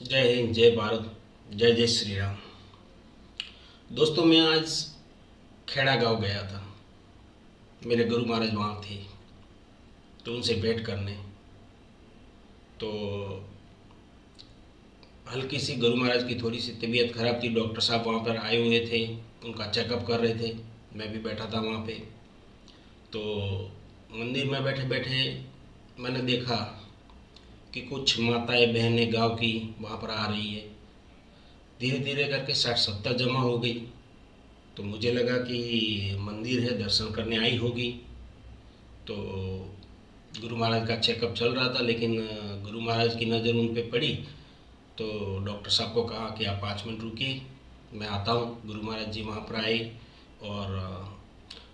जय हिंद, जय भारत, जय जय श्री राम। दोस्तों, मैं आज खेड़ा गांव गया था। मेरे गुरु महाराज वहाँ थे, तो उनसे भेंट करने। तो हल्की सी गुरु महाराज की थोड़ी सी तबीयत खराब थी। डॉक्टर साहब वहाँ पर आए हुए थे, उनका चेकअप कर रहे थे। मैं भी बैठा था वहाँ पे। तो मंदिर में बैठे बैठे मैंने देखा कि कुछ माताएं बहनें गांव की वहाँ पर आ रही है। धीरे धीरे करके 60-70 जमा हो गई। तो मुझे लगा कि मंदिर है, दर्शन करने आई होगी। तो गुरु महाराज का चेकअप चल रहा था, लेकिन गुरु महाराज की नज़र उन पे पड़ी। तो डॉक्टर साहब को कहा कि आप 5 मिनट रुकिए, मैं आता हूँ। गुरु महाराज जी वहाँ पर आए और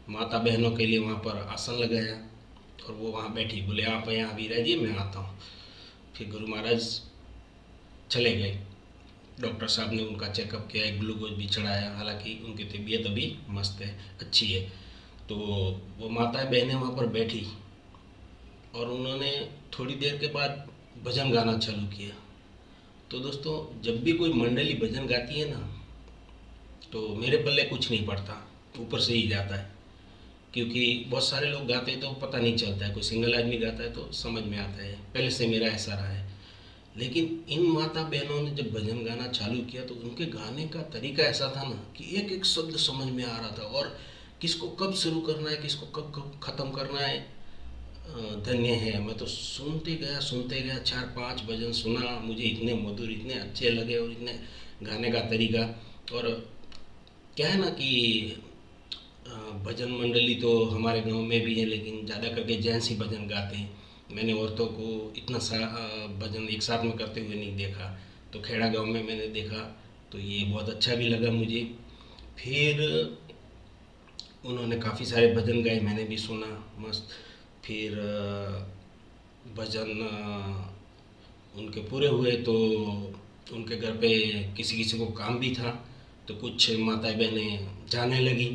माता बहनों के लिए वहाँ पर आसन लगाया और वो वहाँ बैठी। बोले आप यहाँ भी रहिए, मैं आता हूँ। फिर गुरु महाराज चले गए। डॉक्टर साहब ने उनका चेकअप किया, एक ग्लूकोज भी चढ़ाया। हालांकि उनकी तबीयत अभी मस्त है, अच्छी है। तो वो माताएं बहनें वहाँ पर बैठी और उन्होंने थोड़ी देर के बाद भजन गाना चालू किया। तो दोस्तों, जब भी कोई मंडली भजन गाती है ना, तो मेरे पल्ले कुछ नहीं पड़ता, ऊपर से ही जाता है। क्योंकि बहुत सारे लोग गाते हैं तो पता नहीं चलता है, कोई सिंगल आदमी गाता है तो समझ में आता है। पहले से मेरा ऐसा रहा है। लेकिन इन माता बहनों ने जब भजन गाना चालू किया तो उनके गाने का तरीका ऐसा था ना कि एक एक शब्द समझ में आ रहा था, और किसको कब शुरू करना है, किसको कब कब ख़त्म करना है। धन्य है। मैं तो सुनते गया 4-5 भजन सुना। मुझे इतने मधुर, इतने अच्छे लगे, और इतने गाने का तरीका। और क्या है ना कि भजन मंडली तो हमारे गांव में भी है, लेकिन ज़्यादा करके जेंट्स ही भजन गाते हैं। मैंने औरतों को इतना सा भजन एक साथ में करते हुए नहीं देखा। तो खेड़ा गांव में मैंने देखा, तो ये बहुत अच्छा भी लगा मुझे। फिर उन्होंने काफ़ी सारे भजन गाए, मैंने भी सुना, मस्त। फिर भजन उनके पूरे हुए तो उनके घर पे किसी किसी को काम भी था, तो कुछ माताएं बहनें जाने लगी।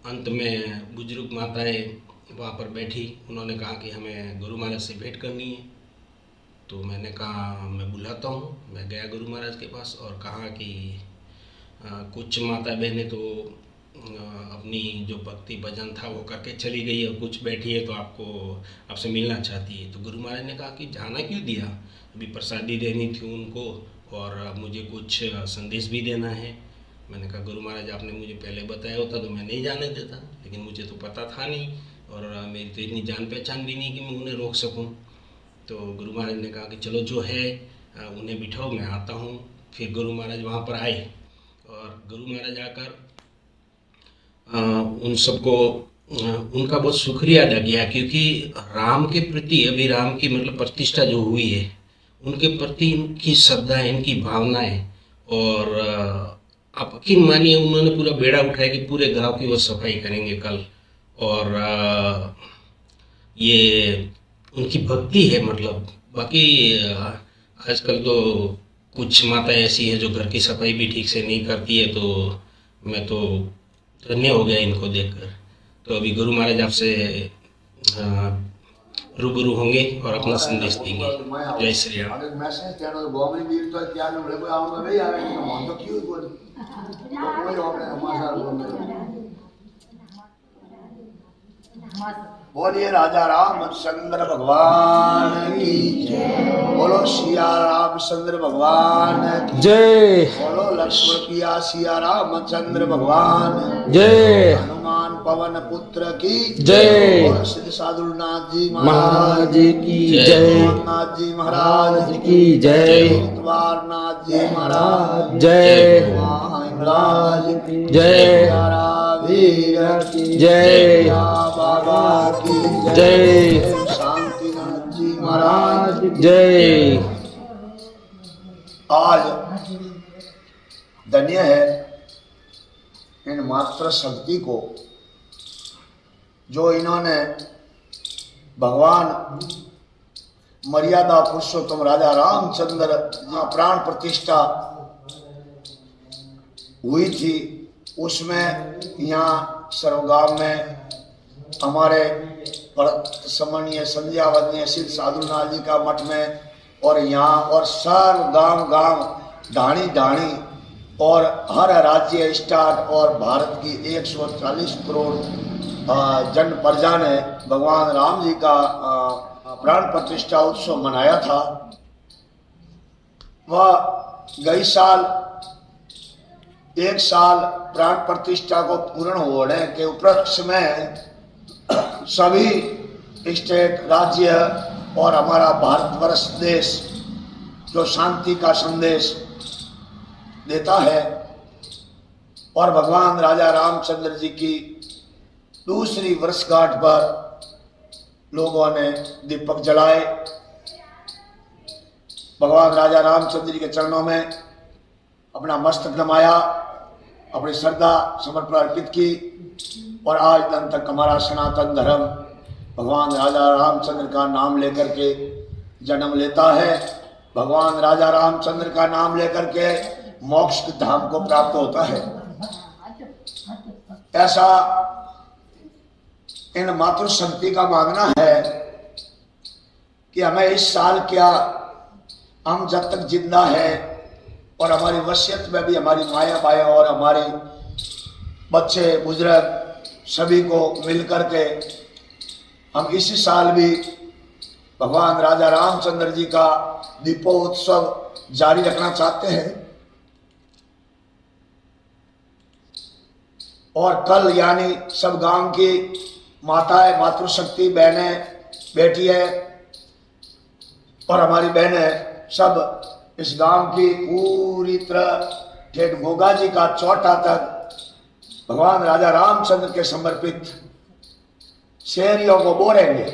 अंत में बुजुर्ग माताएं वहाँ पर बैठी। उन्होंने कहा कि हमें गुरु महाराज से भेंट करनी है। तो मैंने कहा मैं बुलाता हूँ। मैं गया गुरु महाराज के पास और कहा कि कुछ माता बहनें तो अपनी जो भक्ति भजन था वो करके चली गई, और कुछ बैठी है तो आपसे मिलना चाहती है। तो गुरु महाराज ने कहा कि जाना क्यों दिया, अभी प्रसादी देनी थी उनको, और मुझे कुछ संदेश भी देना है। मैंने कहा गुरु महाराज आपने मुझे पहले बताया होता तो मैं नहीं जाने देता, लेकिन मुझे तो पता था नहीं, और मेरी तो इतनी जान पहचान भी नहीं कि मैं उन्हें रोक सकूं। तो गुरु महाराज ने कहा कि चलो जो है उन्हें बिठाओ, मैं आता हूँ। फिर गुरु महाराज वहाँ पर आए और गुरु महाराज आकर उन सबको उनका बहुत शुक्रिया अदा किया, क्योंकि राम के प्रति, अभी राम की मतलब प्रतिष्ठा जो हुई है, उनके प्रति इनकी श्रद्धा है, इनकी भावनाएं। और आप यकीन मानिए उन्होंने पूरा बेड़ा उठाया कि पूरे गांव की वो सफाई करेंगे कल। और ये उनकी भक्ति है। मतलब बाकी आजकल तो कुछ माता ऐसी है जो घर की सफाई भी ठीक से नहीं करती है। तो मैं तो धन्य हो गया इनको देखकर। तो अभी गुरु महाराज आपसे रूबरू होंगे और अपना संदेश देंगे। जय श्री राम। बोलिए राजा रामचंद्र भगवान की जय। बोलो सिया रामचंद्र भगवान की जय। बोलो लक्ष्मण पिया सिया रामचंद्र भगवान जय। हनुमान पवन पुत्र की जय। बोलो श्री साधुनाथ जी महाराज की जय। नाथ जी महाराज की जय। नाथ जी महाराज जय। राज की जय। वीर की जय। बाबा की जय। शांतिनाथ जी महाराज जय। आज धन्य है इन मात्र शक्ति को जो इन्होंने भगवान मर्यादा पुरुषोत्तम राजा रामचंद्र जहाँ प्राण प्रतिष्ठा हुई थी, उसमें यहाँ सर्वगाम में हमारे सम्मानीय संध्यावदनीय श्री साधुनाथ जी का मठ में और यहाँ और सर्व गांव गांव ढाणी ढाणी और हर राज्य स्टार्ट और भारत की 140 करोड़ जन प्रजा ने भगवान राम जी का प्राण प्रतिष्ठा उत्सव मनाया था। वह गई साल 1 साल प्राण प्रतिष्ठा को पूर्ण होने के उपलक्ष्य में सभी स्टेट राज्य और हमारा भारतवर्ष देश जो शांति का संदेश देता है और भगवान राजा रामचंद्र जी की दूसरी वर्षगांठ पर लोगों ने दीपक जलाए, भगवान राजा रामचंद्र जी के चरणों में अपना मस्तक नमाया, अपनी श्रद्धा समर्पण अर्पित की और आज दिन तक हमारा सनातन धर्म भगवान राजा रामचंद्र का नाम लेकर के जन्म लेता है। भगवान राजा रामचंद्र का नाम लेकर के मोक्ष के धाम को प्राप्त होता है। ऐसा इन मातृशक्ति का मानना है कि हमें इस साल क्या, हम जब तक जिंदा है और हमारी वसीयत में भी हमारी माया बाया और हमारे बच्चे बुजुर्ग सभी को मिलकर के हम इसी साल भी भगवान राजा रामचंद्र जी का दीपोत्सव जारी रखना चाहते हैं। और कल यानी सब गांव की माताएं, मातृशक्ति बहनें, बेटियां और हमारी बहनें सब इस गांव की पूरी तरह ठेठ गोगा जी का चौथा तक भगवान राजा रामचंद्र के समर्पित शेरियों को बोरेंगे।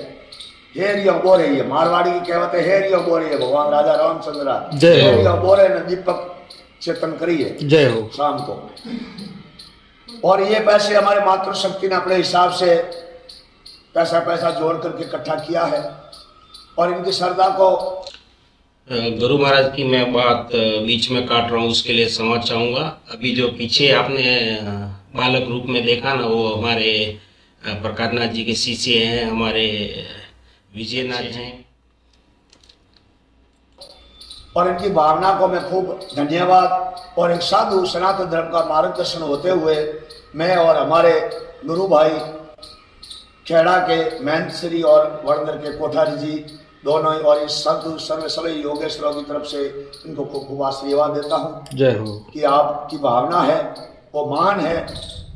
हेरियों बो रही है, मारवाड़ी की कहावत है, हेरियों बो रही है भगवान राजा रामचंद्र, हेरियों बो रहे न दीपक चेतन करिए जय हो शाम को। और ये पैसे हमारे मातृशक्ति ने अपने हिसाब से पैसा जोड़ करके इकट्ठा किया है और इनकी श्रद्धा को। गुरु महाराज की मैं बात बीच में काट रहा हूँ, उसके लिए क्षमा चाहूँगा। अभी जो पीछे आपने बालक रूप में देखा ना, वो हमारे प्रकाशनाथ जी के शिष्य हैं, हमारे विजयनाथ हैं। और इनकी भावना को मैं खूब धन्यवाद। और एक साधु सनातन धर्म का मार्गदर्शन होते हुए मैं और हमारे गुरु भाई खेड़ा के महंत श्री और वर्णधर के कोठारी जी दोनों ही और इस साधु सभी योगेश्वरों की तरफ से इनको खूब आशीर्वाद देता हूँ। जय हो कि आपकी भावना है वो महान है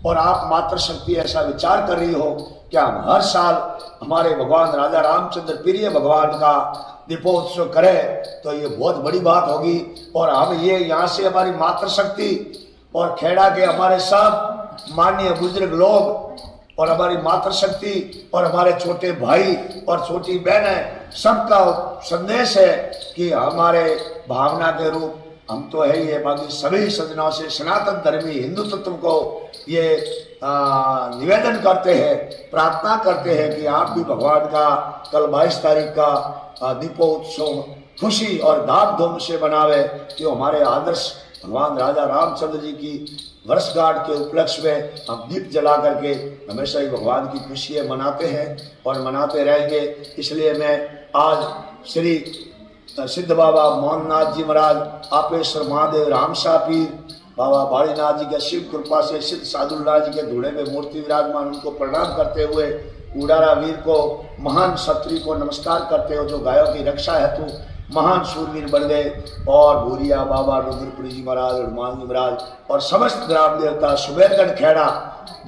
और आप मातृशक्ति ऐसा विचार कर रही हो कि हम हर साल हमारे भगवान राजा रामचंद्र प्रिय भगवान का दीपोत्सव करें, तो ये बहुत बड़ी बात होगी। और हम ये यहाँ से हमारी मातृशक्ति और खेड़ा के हमारे सब माननीय बुजुर्ग लोग और हमारी मातृशक्ति और हमारे छोटे भाई और छोटी बहनें सबका संदेश है कि हमारे भावना के रूप हम तो है ये, बाकी सभी सज्जनों से सनातन धर्मी हिंदू तत्व को ये निवेदन करते हैं, प्रार्थना करते हैं कि आप भी भगवान का कल 22 तारीख का दीपोत्सव खुशी और धाम धूम से मनावे कि हमारे आदर्श भगवान राजा रामचंद्र जी की वर्षगांठ के उपलक्ष्य में हम दीप जला करके हमेशा ही भगवान की खुशियाँ मनाते हैं और मनाते रहेंगे। इसलिए मैं आज श्री सिद्ध बाबा मोहननाथ जी महाराज, आपेश्वर महादेव रामशाह पीर, बाबा बालीनाथ जी के शिव कृपा से सिद्ध साधुनाथ जी के धूड़े में मूर्ति विराजमान, उनको प्रणाम करते हुए उड़ारा वीर को, महान क्षत्रिय को नमस्कार करते हो जो गायों की रक्षा हेतु महान शूरवीर बन गए। और भूरिया बाबा डूंगरपुरी जी महाराज, हनुमान जी महाराज और समस्त ग्राम देवता सुबेरगढ़ खेड़ा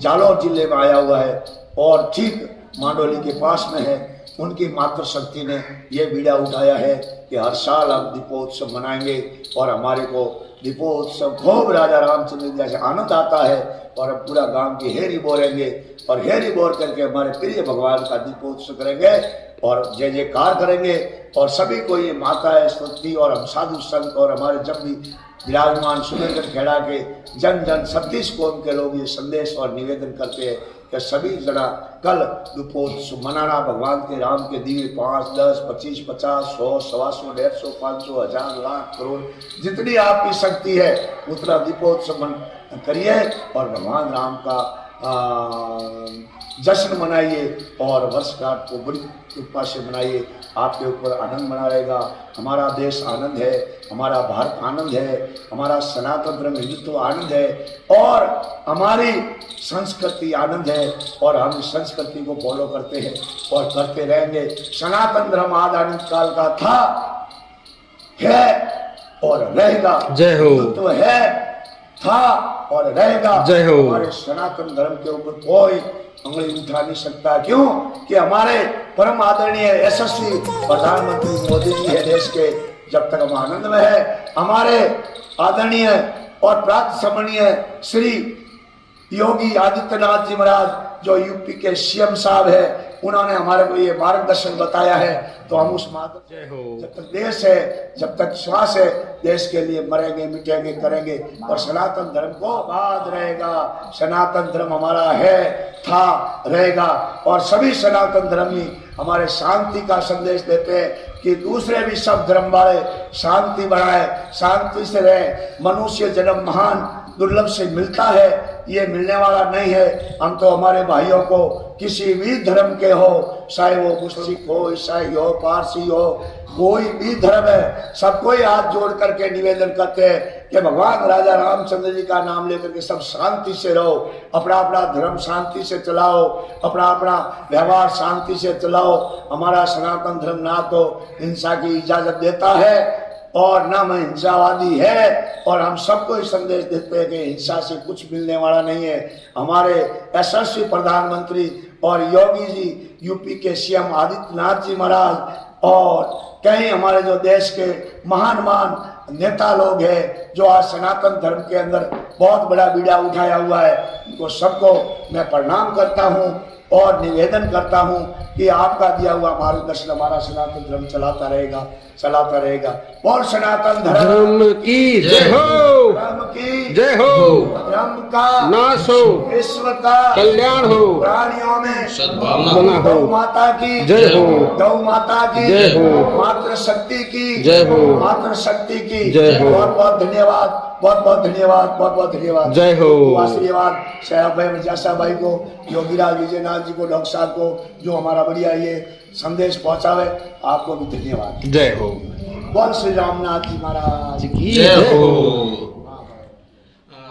जालौर जिले में आया हुआ है और ठीक मांडोली के पास में है। उनकी मातृशक्ति ने ये बीड़ा उठाया है कि हर साल हम दीपोत्सव मनाएंगे और हमारे को दीपोत्सव खूब राजा रामचंद्र जैसे आनंद आता है और हम पूरा गांव की हेरी बोरेंगे और हेरी बोर करके हमारे प्रिय भगवान का दीपोत्सव करेंगे और जय जयकार करेंगे। और सभी को ये माताएं स्तुति और हम साधु संत और हमारे जब भी विराजमान सुबेरगढ़ खेड़ा के जन जन 36 कौम के लोग ये संदेश और निवेदन करते हैं कि सभी जना कल दीपोत्सव मनाना, भगवान के राम के दिए 5, 10, 25, 50, 100, 125, 150, 500, 1000, लाख, करोड़ जितनी आपकी शक्ति है उतना दीपोत्सव करिए और भगवान राम का जश्न मनाइए और वर्षगांठ को बड़ी कृपा से मनाइए। आपके ऊपर आनंद बना रहेगा। हमारा देश आनंद है, हमारा भारत आनंद है, हमारा सनातन धर्म हिंदुत्व आनंद है और हमारी संस्कृति आनंद है और हम इस संस्कृति को फॉलो करते हैं और करते रहेंगे। सनातन धर्म आदि अनंत काल का था, है और रहेगा। जय हो। हिंदुत्व है, था और रहेगा। जय हो। हमारे सनातन धर्म के ऊपर कोई उंगली उठा नहीं सकता। क्यों कि हमारे परम आदरणीय यशस्वी प्रधानमंत्री मोदी जी है देश के। जब तक हम आनंद में है, हमारे आदरणीय और प्राप्त सम्मानीय श्री योगी आदित्यनाथ जी महाराज जो यूपी के सीएम साहब है, उन्होंने हमारे को ये मार्गदर्शन बताया है। तो हम उस मार्ग, जब तक देश है, जब तक श्वास है, देश के लिए मरेंगे, मिटेंगे, करेंगे और सनातन धर्म को आबाद रहेगा। सनातन धर्म हमारा है, था, रहेगा और सभी सनातन धर्मी हमारे शांति का संदेश देते हैं कि दूसरे भी सब धर्म वाले शांति बढ़ाए, शांति से रहे। मनुष्य जन्म महान दुर्लभ से मिलता है, ये मिलने वाला नहीं है। हम तो हमारे भाइयों को किसी भी धर्म के हो, चाहे वो मुस्लिम हो, ईसाई हो, पारसी हो, कोई भी धर्म है, सबको ही हाथ जोड़ करके निवेदन करते हैं कि भगवान राजा रामचंद्र जी का नाम लेकर के सब शांति से रहो, अपना अपना धर्म शांति से चलाओ, अपना अपना व्यवहार शांति से चलाओ। हमारा सनातन धर्म ना तो हिंसा की इजाजत देता है और ना मैं हिंसावादी है और हम सबको ही संदेश देते हैं कि हिंसा से कुछ मिलने वाला नहीं है। हमारे यशस्वी प्रधानमंत्री और योगी जी यूपी के सीएम आदित्यनाथ जी महाराज और कई हमारे जो देश के महान नेता लोग हैं जो आज सनातन धर्म के अंदर बहुत बड़ा बीड़ा उठाया हुआ है, उनको सबको मैं प्रणाम करता हूँ और निवेदन करता हूँ कि आपका दिया हुआ मार्गदर्शन हमारा सनातन धर्म चलाता रहेगा, चलाता रहेगा। और सनातन धर्म की जय हो, धर्म की जय हो, धर्म का नाश हो, विश्व का कल्याण हो, प्राणियों में सद्भावना हो। गौ माता की जय हो, गौ माता की जय हो, मातृ शक्ति की जय हो, मातृ शक्ति की जय हो। बहुत बहुत धन्यवाद, बहुत बहुत धन्यवाद, बहुत बहुत धन्यवाद। जय हो। आशीर्वाद साहब भाई मिर्जा भाई को, योगीराज विजयनाथ जी को, डॉक्टर साहब को जो हमारा बढ़िया ये संदेश पहुंचावे, आपको भी धन्यवाद। जय हो। बोल श्री रामनाथ जी महाराज की जय जय हो। हो।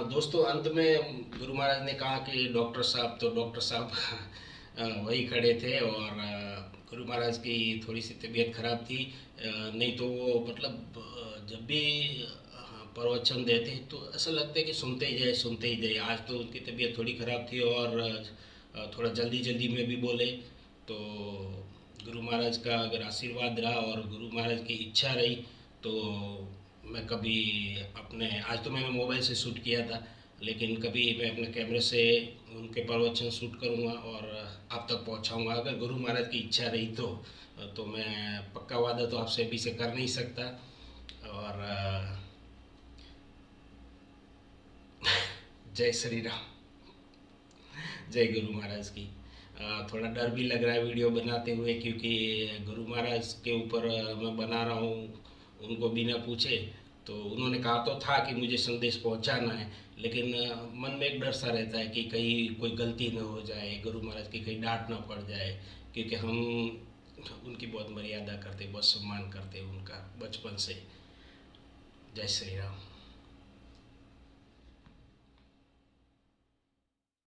दोस्तों, अंत में गुरु महाराज ने कहा कि डॉक्टर साहब वही खड़े थे और गुरु महाराज की थोड़ी सी तबीयत खराब थी। नहीं तो वो मतलब जब भी प्रवचन देते तो ऐसा लगता है कि सुनते ही जाए। आज तो उनकी तबीयत थोड़ी ख़राब थी और थोड़ा जल्दी में भी बोले। तो गुरु महाराज का अगर आशीर्वाद रहा और गुरु महाराज की इच्छा रही तो मैं कभी आज तो मैंने मोबाइल से शूट किया था, लेकिन कभी मैं अपने कैमरे से उनके प्रवचन शूट करूँगा और आप तक पहुँचाऊँगा अगर गुरु महाराज की इच्छा रही तो मैं पक्का वादा तो आपसे अभी से कर नहीं सकता। और जय श्री राम, जय गुरु महाराज की। थोड़ा डर भी लग रहा है वीडियो बनाते हुए क्योंकि गुरु महाराज के ऊपर मैं बना रहा हूँ उनको बिना पूछे। तो उन्होंने कहा तो था कि मुझे संदेश पहुँचाना है, लेकिन मन में एक डर सा रहता है कि कहीं कोई गलती न हो जाए, गुरु महाराज की कहीं डांट ना पड़ जाए, क्योंकि हम उनकी बहुत मर्यादा करते, बहुत सम्मान करते उनका बचपन से। जय श्री राम।